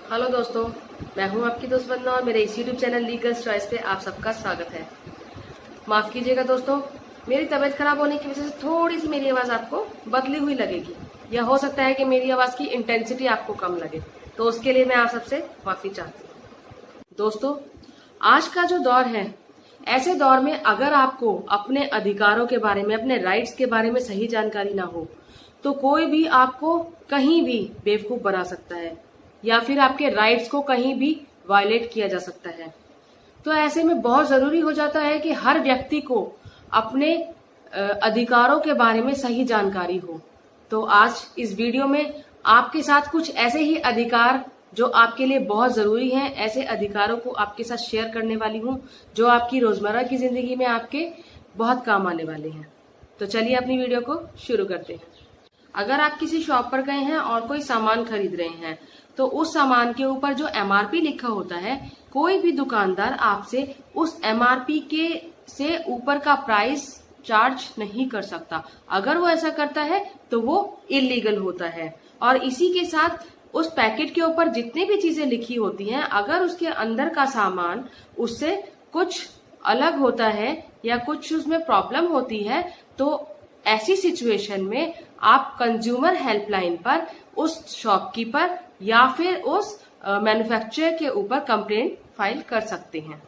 Hello दोस्तों, मैं हूं आपकी दोस्त वंदना और मेरे इस यूट्यूब चैनल लीगल चॉइस पे आप सबका स्वागत है। माफ कीजिएगा दोस्तों, मेरी तबीयत खराब होने की वजह से थोड़ी सी मेरी आवाज आपको बदली हुई लगेगी या हो सकता है कि मेरी आवाज की इंटेंसिटी आपको कम लगे, तो उसके लिए मैं आप सबसे माफी चाहती हूँ। दोस्तों, आज का जो दौर है, ऐसे दौर में अगर आपको अपने अधिकारों के बारे में, अपने राइट्स के बारे में सही जानकारी ना हो तो कोई भी आपको कहीं भी बेवकूफ बना सकता है या फिर आपके राइट्स को कहीं भी वायलेट किया जा सकता है। तो ऐसे में बहुत जरूरी हो जाता है कि हर व्यक्ति को अपने अधिकारों के बारे में सही जानकारी हो। तो आज इस वीडियो में आपके साथ कुछ ऐसे ही अधिकार जो आपके लिए बहुत जरूरी हैं, ऐसे अधिकारों को आपके साथ शेयर करने वाली हूं जो आपकी रोजमर्रा की जिंदगी में आपके बहुत काम आने वाले हैं। तो चलिए अपनी वीडियो को शुरू करते हैं। अगर आप किसी शॉप पर गए हैं और कोई सामान खरीद रहे हैं तो उस सामान के ऊपर जो एमआरपी लिखा होता है, कोई भी दुकानदार आपसे उस एमआरपी के से ऊपर का प्राइस चार्ज नहीं कर सकता। अगर वो ऐसा करता है तो वो इलीगल होता है। और इसी के साथ उस पैकेट के ऊपर जितनी भी चीजें लिखी होती हैं, अगर उसके अंदर का सामान उससे कुछ अलग होता है या कुछ उसमें प्रॉब्लम होती है तो ऐसी सिचुएशन में आप कंज्यूमर हेल्पलाइन पर उस शॉपकीपर या फिर उस मैन्युफैक्चरर के ऊपर कंप्लेंट फाइल कर सकते हैं।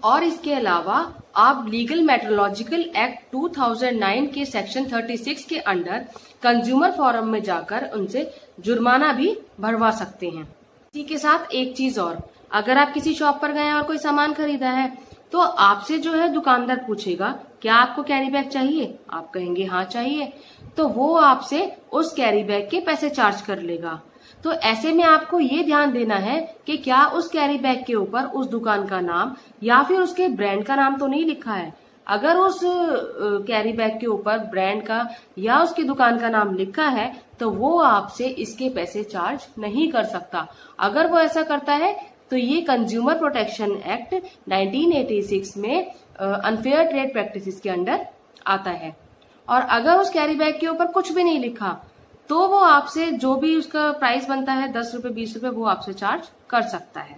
और इसके अलावा आप लीगल मेट्रोलॉजिकल एक्ट 2009 के सेक्शन 36 के अंडर कंज्यूमर फोरम में जाकर उनसे जुर्माना भी भरवा सकते हैं। इसी के साथ एक चीज और, अगर आप किसी शॉप पर गए और कोई सामान खरीदा है तो आपसे जो है दुकानदार पूछेगा क्या आपको कैरी बैग चाहिए, आप कहेंगे हाँ चाहिए, तो वो आपसे उस कैरी बैग के पैसे चार्ज कर लेगा। तो ऐसे में आपको ये ध्यान देना है कि क्या उस कैरी बैग के ऊपर उस दुकान का नाम या फिर उसके ब्रांड का नाम तो नहीं लिखा है। अगर उस कैरी बैग के ऊपर ब्रांड का या उसकी दुकान का नाम लिखा है तो वो आपसे इसके पैसे चार्ज नहीं कर सकता। अगर वो ऐसा करता है तो ये कंज्यूमर प्रोटेक्शन एक्ट 1986 में अनफेयर ट्रेड प्रैक्टिसेस के अंडर आता है। और अगर उस कैरी बैग के ऊपर कुछ भी नहीं लिखा तो वो आपसे जो भी उसका प्राइस बनता है 10 रुपए 20 रुपए वो आपसे चार्ज कर सकता है।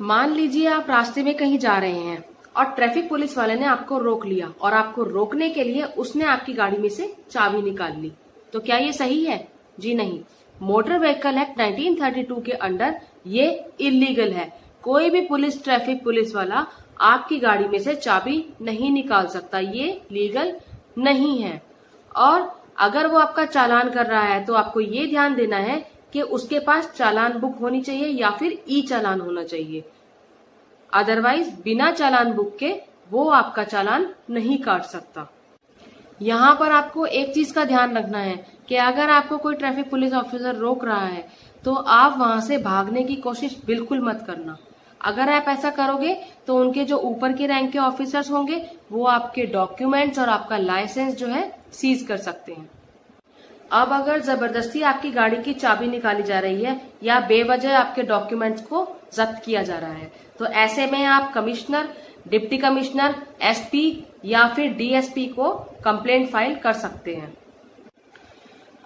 मान लीजिए आप रास्ते में कहीं जा रहे हैं और ट्रैफिक पुलिस वाले ने आपको रोक लिया और आपको रोकने के लिए उसने आपकी गाड़ी में से चाबी निकाल ली, तो क्या ये सही है? जी नहीं। मोटर व्हीकल एक्ट 1932 के अंडर ये इलीगल है। कोई भी ट्रैफिक पुलिस वाला आपकी गाड़ी में से चाबी नहीं निकाल सकता, ये लीगल नहीं है। और अगर वो आपका चालान कर रहा है तो आपको ये ध्यान देना है कि उसके पास चालान बुक होनी चाहिए या फिर ई चालान होना चाहिए। अदरवाइज बिना चालान बुक के वो आपका चालान नहीं काट सकता। यहाँ पर आपको एक चीज का ध्यान रखना है कि अगर आपको कोई ट्रैफिक पुलिस ऑफिसर रोक रहा है तो आप वहां से भागने की कोशिश बिल्कुल मत करना। अगर आप ऐसा करोगे तो उनके जो ऊपर के रैंक के ऑफिसर्स होंगे वो आपके डॉक्यूमेंट्स और आपका लाइसेंस जो है सीज कर सकते हैं। अब अगर जबरदस्ती आपकी गाड़ी की चाबी निकाली जा रही है या बेवजह आपके डॉक्यूमेंट्स को जब्त किया जा रहा है तो ऐसे में आप कमिश्नर, डिप्टी कमिश्नर, एसपी या फिर डीएसपी को कंप्लेंट फाइल कर सकते हैं।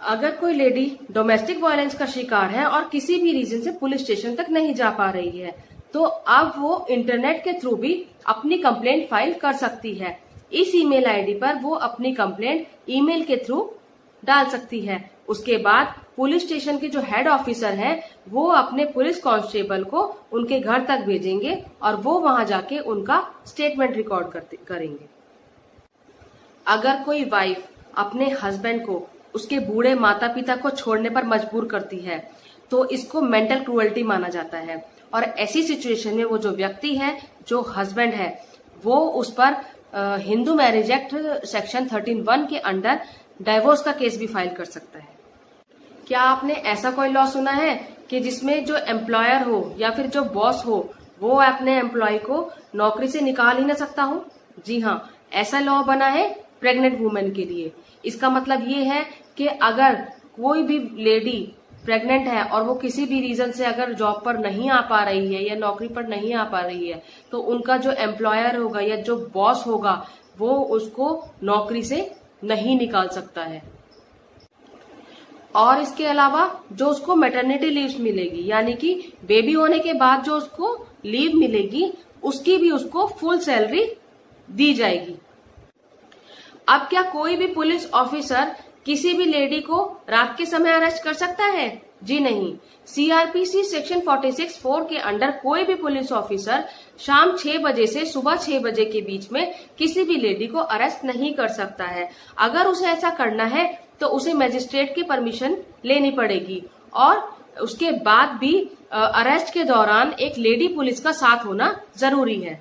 अगर कोई लेडी डोमेस्टिक वायलेंस का शिकार है और किसी भी रीजन से पुलिस स्टेशन तक नहीं जा पा रही है तो अब वो इंटरनेट के थ्रू भी अपनी कंप्लेंट फाइल कर सकती है। इस ईमेल आईडी पर वो अपनी कंप्लेंट ईमेल के थ्रू डाल सकती है। उसके बाद पुलिस स्टेशन के जो हेड ऑफिसर हैं वो अपने पुलिस कांस्टेबल को उनके घर तक भेजेंगे और वो वहां जाके उनका स्टेटमेंट रिकॉर्ड करेंगे। अगर कोई वाइफ अपने हस्बैंड को उसके बूढ़े माता पिता को छोड़ने पर मजबूर करती है तो इसको मेंटल क्रूअल्टी माना जाता है। और ऐसी सिचुएशन में वो जो व्यक्ति है, जो हस्बैंड है, वो उस पर हिंदू मैरिज एक्ट सेक्शन 13(1) के अंडर डाइवोर्स का केस भी फाइल कर सकता है। क्या आपने ऐसा कोई लॉ सुना है कि जिसमें जो एम्प्लॉयर हो या फिर जो बॉस हो वो अपने एम्प्लॉय को नौकरी से निकाल ही ना सकता हो? जी हाँ, ऐसा लॉ बना है प्रेग्नेंट वुमेन के लिए। इसका मतलब ये है कि अगर कोई भी लेडी प्रेग्नेंट है और वो किसी भी रीजन से अगर जॉब पर नहीं आ पा रही है या नौकरी पर नहीं आ पा रही है तो उनका जो एम्प्लॉयर होगा या जो बॉस होगा वो उसको नौकरी से नहीं निकाल सकता है। और इसके अलावा जो उसको मैटरनिटी लीव मिलेगी, यानी कि बेबी होने के बाद जो उसको लीव मिलेगी उसकी भी उसको फुल सैलरी दी जाएगी। अब क्या कोई भी पुलिस ऑफिसर किसी भी लेडी को रात के समय अरेस्ट कर सकता है? जी नहीं। सीआरपीसी सेक्शन 46(4) के अंडर कोई भी पुलिस ऑफिसर शाम 6 बजे से सुबह 6 बजे के बीच में किसी भी लेडी को अरेस्ट नहीं कर सकता है। अगर उसे ऐसा करना है तो उसे मजिस्ट्रेट की परमिशन लेनी पड़ेगी और उसके बाद भी अरेस्ट के दौरान एक लेडी पुलिस का साथ होना जरूरी है।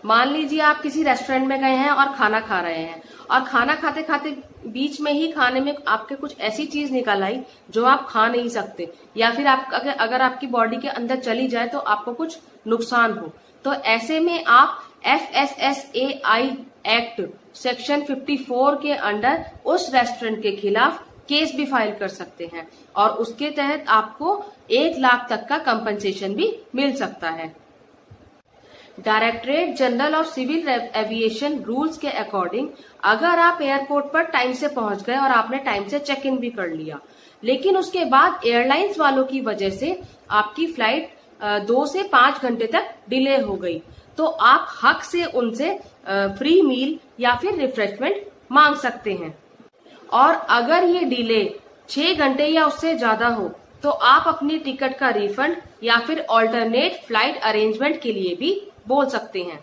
मान लीजिए आप किसी रेस्टोरेंट में गए हैं और खाना खा रहे हैं और खाना खाते खाते बीच में ही खाने में आपके कुछ ऐसी चीज निकल आई जो आप खा नहीं सकते, या फिर आप अगर आपकी बॉडी के अंदर चली जाए तो आपको कुछ नुकसान हो, तो ऐसे में आप FSSAI एक्ट सेक्शन 54 के अंडर उस रेस्टोरेंट के खिलाफ केस भी फाइल कर सकते हैं और उसके तहत आपको 1 लाख तक का कंपनसेशन भी मिल सकता है। Directorate General of Civil Aviation rules के अकॉर्डिंग अगर आप एयरपोर्ट पर टाइम से पहुंच गए और आपने टाइम से चेक इन भी कर लिया, लेकिन उसके बाद एयरलाइंस वालों की वजह से आपकी फ्लाइट 2 से 5 घंटे तक डिले हो गई, तो आप हक से उनसे फ्री मील या फिर रिफ्रेशमेंट मांग सकते हैं। और अगर ये डिले 6 घंटे या उससे ज्यादा हो तो आप अपनी टिकट का रिफंड या फिर ऑल्टरनेट फ्लाइट अरेंजमेंट के लिए भी बोल सकते हैं।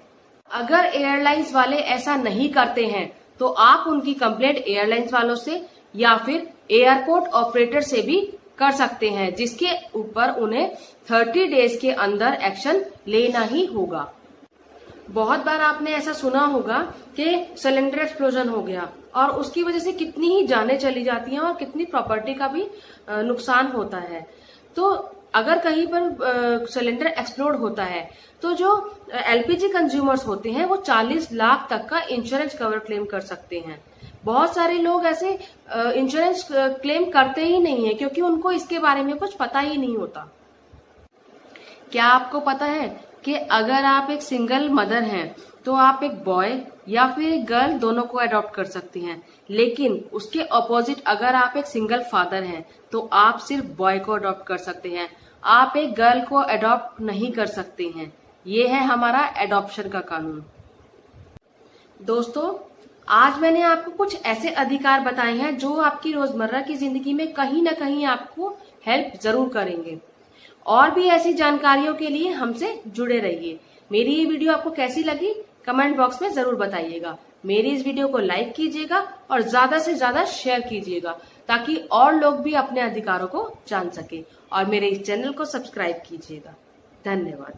अगर एयरलाइंस वाले ऐसा नहीं करते हैं तो आप उनकी कंप्लेंट एयरलाइंस वालों से या फिर एयरपोर्ट ऑपरेटर से भी कर सकते हैं, जिसके ऊपर उन्हें 30 डेज के अंदर एक्शन लेना ही होगा। बहुत बार आपने ऐसा सुना होगा कि सिलेंडर एक्सप्लोजन हो गया और उसकी वजह से कितनी ही जानें चली जाती हैं और कितनी प्रॉपर्टी का भी नुकसान होता है। तो अगर कहीं पर सिलेंडर एक्सप्लोड होता है तो जो LPG कंज्यूमर्स होते हैं वो 40 लाख तक का इंश्योरेंस कवर क्लेम कर सकते हैं। बहुत सारे लोग ऐसे इंश्योरेंस क्लेम करते ही नहीं है क्योंकि उनको इसके बारे में कुछ पता ही नहीं होता। क्या आपको पता है कि अगर आप एक सिंगल मदर हैं तो आप एक बॉय या फिर एक गर्ल दोनों को अडॉप्ट कर सकती हैं, लेकिन उसके ऑपोजिट अगर आप एक सिंगल फादर हैं तो आप सिर्फ बॉय को अडॉप्ट कर सकते हैं, आप एक गर्ल को अडॉप्ट नहीं कर सकते हैं। ये है हमारा एडॉप्शन का कानून। दोस्तों, आज मैंने आपको कुछ ऐसे अधिकार बताए हैं जो आपकी रोजमर्रा की जिंदगी में कहीं ना कहीं आपको हेल्प जरूर करेंगे। और भी ऐसी जानकारियों के लिए हमसे जुड़े रहिए। मेरी ये वीडियो आपको कैसी लगी कमेंट बॉक्स में जरूर बताइएगा। मेरी इस वीडियो को लाइक कीजिएगा और ज्यादा से ज्यादा शेयर कीजिएगा ताकि और लोग भी अपने अधिकारों को जान सके, और मेरे इस चैनल को सब्सक्राइब कीजिएगा। धन्यवाद।